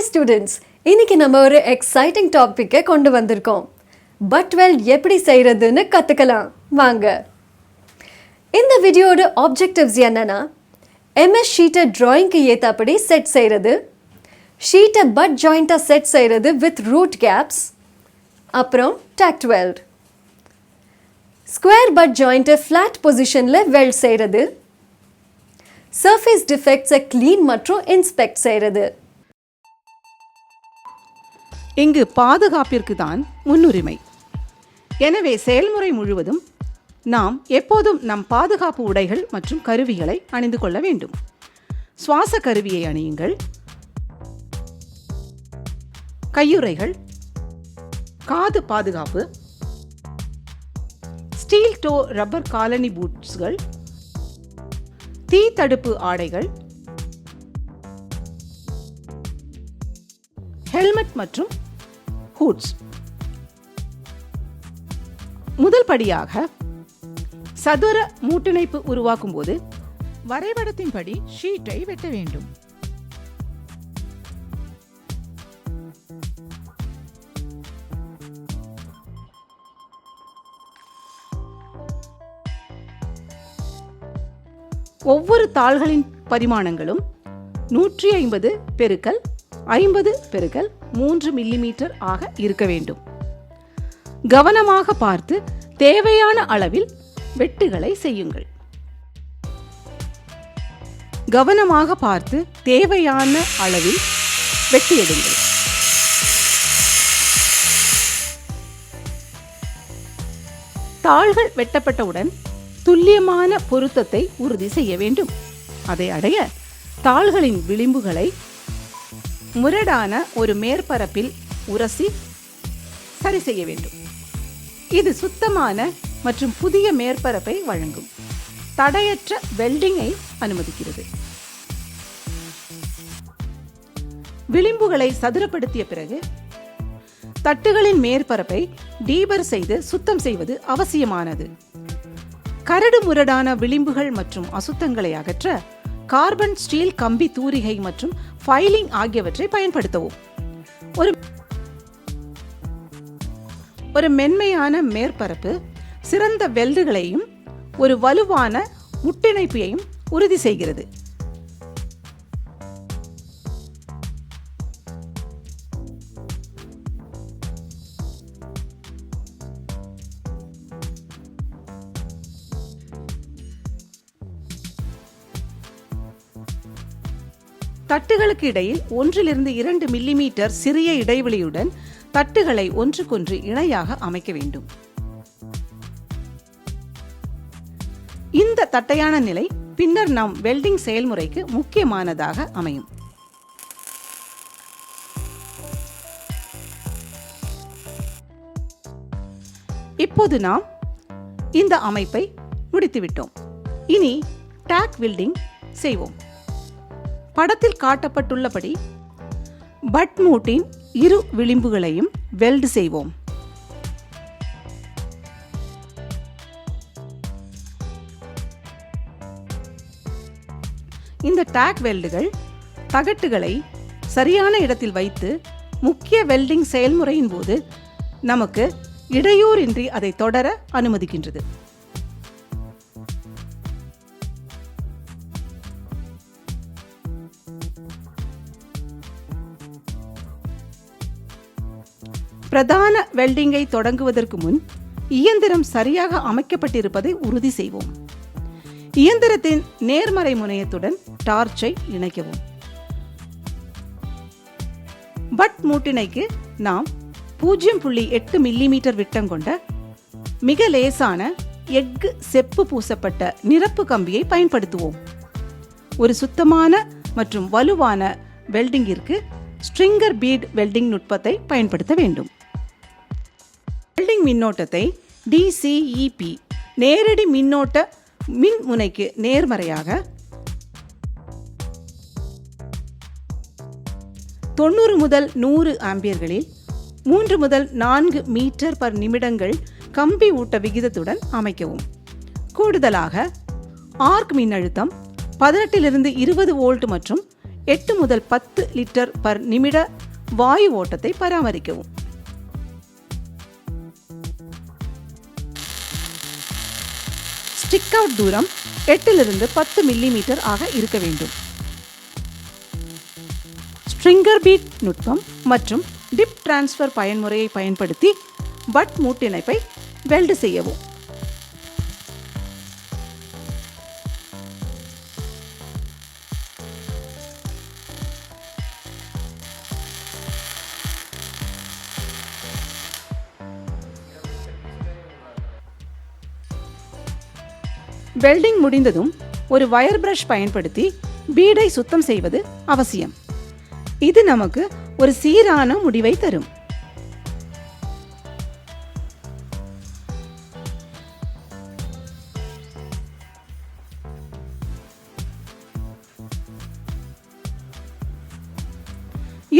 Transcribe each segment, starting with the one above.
Hi students, இன்னைக்கு நம்ம ஒரு எக்ஸைட்டிங் டாப்பிக்கை கொண்டு வந்திருக்கோம். பட் வெல்ட் எப்படி செய்கிறதுன்னு கற்றுக்கலாம் வாங்க. இந்த வீடியோட ஆப்ஜெக்டிவ்ஸ் என்னென்னா, எம்எஸ் ஷீட்டை ட்ராயிங்க்கு ஏற்றபடி செட் செய்கிறது, ஷீட்டை பட் ஜாயிண்ட்டாக செட் செய்கிறது வித் ரூட் கேப்ஸ், அப்புறம் டேக்ட் வெல்ட், ஸ்கொயர் பட் ஜாயிண்ட்டை ஃப்ளாட் பொசிஷனில் வெல்ட் செய்கிறது, சர்ஃபேஸ் டிஃபெக்ட்ஸை க்ளீன் மற்றும் இன்ஸ்பெக்ட் செய்கிறது. இங்கு பாதுகாப்பிற்கு தான் முன்னுரிமை. எனவே செயல்முறை முழுவதும் நாம் எப்போதும் நம் பாதுகாப்பு உடைகள் மற்றும் கருவிகளை அணிந்து கொள்ள வேண்டும். சுவாச கருவியை அணியுங்கள், கையுறைகள், காது பாதுகாப்பு, ஸ்டீல் டோ ரப்பர் காலனி பூட்ஸ்கள், தீ தடுப்பு ஆடைகள், ஹெல்மெட் மற்றும் ஹூட்ஸ். முதல் படியாக சதுர மூட்டிணைப்பு உருவாக்கும் போது வரைபடத்தின்படி ஷீட்டை வெட்ட வேண்டும். ஒவ்வொரு தாள்களின் பரிமாணங்களும் 150 பெருக்கல் 50 பெருக்கல் 3 மில்லிமீட்டர் ஆக இருக்க வேண்டும். கவனமாக பார்த்து தேவையான அளவில் வெட்டுகளை செய்யுங்கள். கவனமாக பார்த்து தேவையான அளவில் வெட்டி எடுங்கள். தாள்கள் வெட்டப்பட்டவுடன் துல்லியமான பொருத்தத்தை உறுதி செய்ய வேண்டும். அதை அடைய தாள்களின் விளிம்புகளை முரடான ஒரு மேற்பரப்பில் உரசி சரி செய்ய வேண்டும். இது சுத்தமான மற்றும் புதிய மேற்பரப்பை வழங்கும். தடையற்ற வெல்டிங்கை அனுமதிக்கிறது. விளிம்புகளை சதுரப்படுத்திய பிறகு தட்டுகளின் மேற்பரப்பை டீபர் செய்து சுத்தம் செய்வது அவசியமானது. கரடு முரடான விளிம்புகள் மற்றும் அசுத்தங்களை அகற்ற கார்பன் ஸ்டீல் கம்பி தூரிகை மற்றும் ஃபைலிங் ஆகியவற்றை பயன்படுத்தவும். ஒரு மென்மையான மேற்பரப்பு சிறந்த வெல்டுகளையும் ஒரு வலுவான முட்டிணைப்பையும் உறுதி செய்கிறது. தட்டுகளுக்கு இடையில் 1-2 மில்லிமீட்டர் சிறிய இடைவெளியுடன் தட்டுகளை ஒன்றுக்கொன்று இணையாக அமைக்க வேண்டும். இந்த தட்டையான நிலை பின்னர் நாம் வெல்டிங் செயல்முறைக்கு முக்கியமானதாக அமையும். இப்போது நாம் இந்த அமைப்பை முடித்துவிட்டோம். இனி டேக் வெல்டிங் செய்வோம். படத்தில் காட்டப்பட்டுள்ளபடி பட் மூட்டின் இரு விளிம்புகளையும் வெல்ட் செய்வோம். இந்த டேக் வெல்டுகள் தகட்டுகளை சரியான இடத்தில் வைத்து முக்கிய வெல்டிங் செயல்முறையின் போது நமக்கு இடையூறின்றி அதை தொடர அனுமதிக்கின்றது. பிரதான வெல்டிங்கை தொடங்குவதற்கு முன் இயந்திரம் சரியாக அமைக்கப்பட்டிருப்பதை உறுதி செய்வோம். இயந்திரத்தின் நேர்மறை முனையத்துடன் டார்ச்சை இணைக்கவும். பட் மூட்டிணைக்கு நாம் 0.8 மில்லிமீட்டர் விட்டம் கொண்ட மிக லேசான எஃகு செப்பு பூசப்பட்ட நிரப்பு கம்பியை பயன்படுத்துவோம். ஒரு சுத்தமான மற்றும் வலுவான வெல்டிங்கிற்கு ஸ்ட்ரிங்கர் பீட் வெல்டிங் நுட்பத்தை பயன்படுத்த வேண்டும். வெல்டிங் மின்னோட்டத்தை DCEP நேரடி மின்னோட்ட மின் முனைக்கு நேர்மறையாக 90 முதல் 100 ஆம்பியர்களில் 3 முதல் 4 மீட்டர் பர் நிமிடங்கள் கம்பி ஊட்ட விகிதத்துடன் அமைக்கவும். கூடுதலாக ஆர்க் மின்னழுத்தம் 18 லிருந்து 20 வோல்ட் மற்றும் 8 முதல் 10 லிட்டர் பர் நிமிட வாயு ஓட்டத்தை பராமரிக்கவும். ஸ்டிக் அவுட் தூரம் 8 10 மில்லிமீட்டர் ஆக இருக்க வேண்டும். ஸ்ட்ரிங்கர் பீட் நுட்பம் மற்றும் டிப் டிரான்ஸ்ஃபர் பயன்முறையை பயன்படுத்தி பட் மூட்டிணைப்பை வெல்டு செய்யவும். வெல்டிங் முடிந்ததும் ஒரு வயர் பிரஷ் பயன்படுத்தி பீடை சுத்தம் செய்வது அவசியம். இது நமக்கு ஒரு சீரான முடிவை தரும்.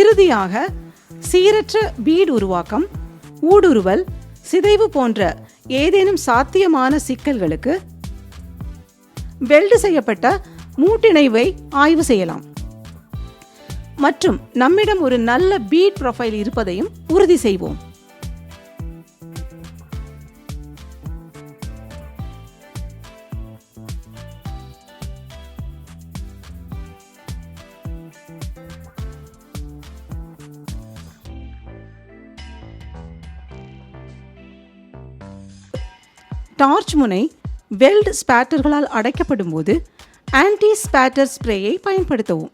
இறுதியாக சீரற்ற பீட் உருவாக்கம், ஊடுருவல், சிதைவு போன்ற ஏதேனும் சாத்தியமான சிக்கல்களுக்கு வெல்டு செய்யப்பட்ட மூட்டிணைவை ஆய்வு செய்யலாம் மற்றும் நம்மிடம் ஒரு நல்ல பீட் ப்ரொஃபைல் இருப்பதையும் உறுதி செய்வோம். டார்ச் முனை வெல்ட் ஸ்பேட்டர்களால் அடைக்கப்படும் போது ஆன்டி ஸ்பேட்டர் ஸ்ப்ரேயை பயன்படுத்தவும்.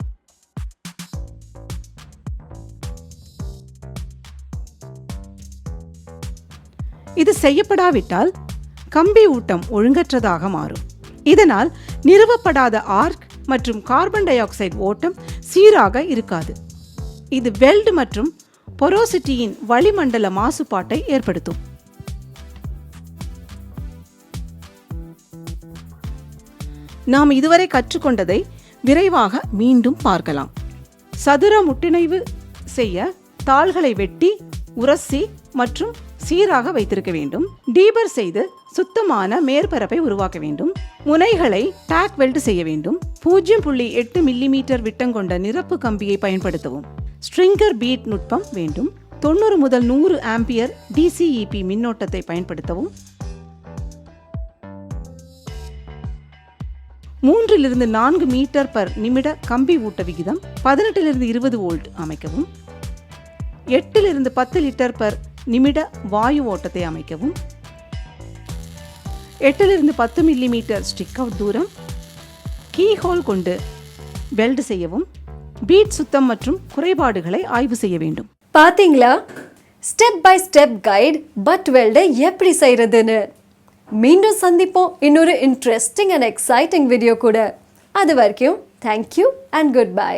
இது செய்யப்படாவிட்டால் கம்பி ஊட்டம் ஒழுங்கற்றதாக மாறும். இதனால் நிறுவப்படாத ஆர்க் மற்றும் கார்பன் டை ஆக்சைடு ஓட்டம் சீராக இருக்காது. இது வெல்டு மற்றும் பொரோசிட்டியின் வளிமண்டல மாசுபாட்டை ஏற்படுத்தும். நாம் இதுவரை கற்றுக்கொண்டதை விரைவாக மீண்டும் பார்க்கலாம். சதுர முட்டிணைவு செய்ய தாள்களை வெட்டி, உரசி மற்றும் சீராக வைத்திருக்க வேண்டும். டீபர் செய்து சுத்தமான மேற்பரப்பை உருவாக்க வேண்டும். முனைகளை டாக் வெல்ட் செய்ய வேண்டும். 0.8 மில்லிமீட்டர் விட்டம் கொண்ட நிரப்பு கம்பியை பயன்படுத்தவும். ஸ்ட்ரிங்கர் பீட் நுட்பம் வேண்டும். 90 முதல் 100 ஆம்பியர் டிசிஇபி மின்னோட்டத்தை பயன்படுத்தவும். 3 4 மீட்டர் பர் நிமிட கம்பி ஊட்ட விகிதம் 18 20 வோல்ட் அமைக்கவும். 8 10 லிட்டர் பர் நிமிட வாயு ஓட்டத்தை அமைக்கவும். 8 10 மில்லிமீட்டர் ஸ்டிக் அவுட் தூரம், கீ ஹோல் கொண்டு வெல்டு செய்யவும். பீட் சுத்தம் மற்றும் குறைபாடுகளை ஆய்வு செய்ய வேண்டும். பாத்தீங்களா, step by step guide butt வெல்டை எப்படி செய்யறதுன்னு. மீண்டும் சந்திப்போம் இன்னொரு இன்ட்ரெஸ்டிங் அண்ட் எக்ஸைட்டிங் வீடியோ கூட. அது வரைக்கும் தேங்க்யூ அண்ட் குட் பை.